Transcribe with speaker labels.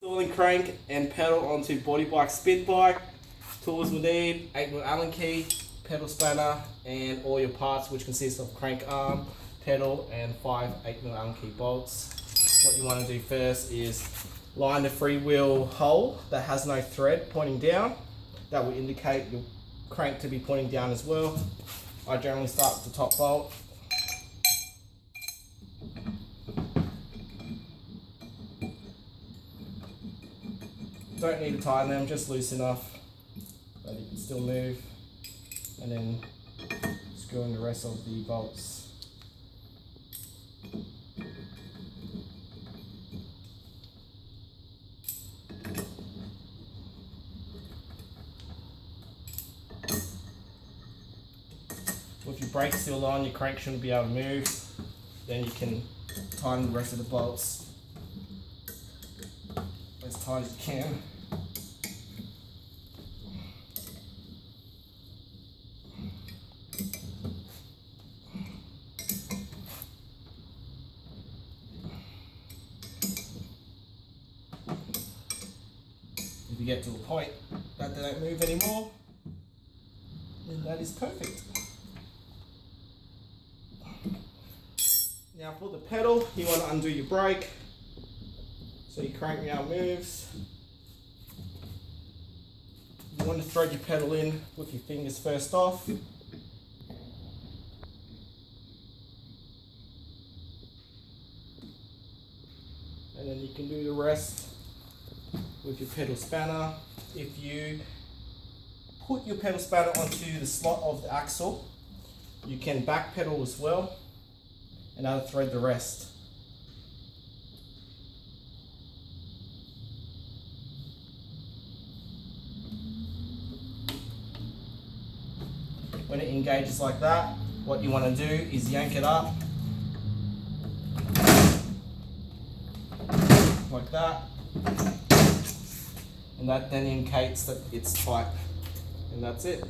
Speaker 1: Installing crank and pedal onto body bike spin bike. Tools we need: 8mm Allen key, pedal spanner, and all your parts, which consists of crank arm, pedal, and 5 8mm Allen key bolts. What you want to do first is line the freewheel hole that has no thread pointing down. That will indicate your crank to be pointing down as well. I generally start with the top bolt. Don't need to tighten them, just loose enough that you can still move, and then screw in the rest of the bolts. With your brake still on, your crank shouldn't be able to move. Then you can tighten the rest of the bolts as tight as you can. If you get to a point that they don't move anymore, then that is perfect. Now for the pedal, you want to undo your brake so your crank now moves. You want to thread your pedal in with your fingers first off. And then you can do the rest with your pedal spanner. If you put your pedal spanner onto the slot of the axle, you can back pedal as well, and now thread the rest. When it engages like that, what you want to do is yank it up like that, and that then indicates that it's tight, and that's it.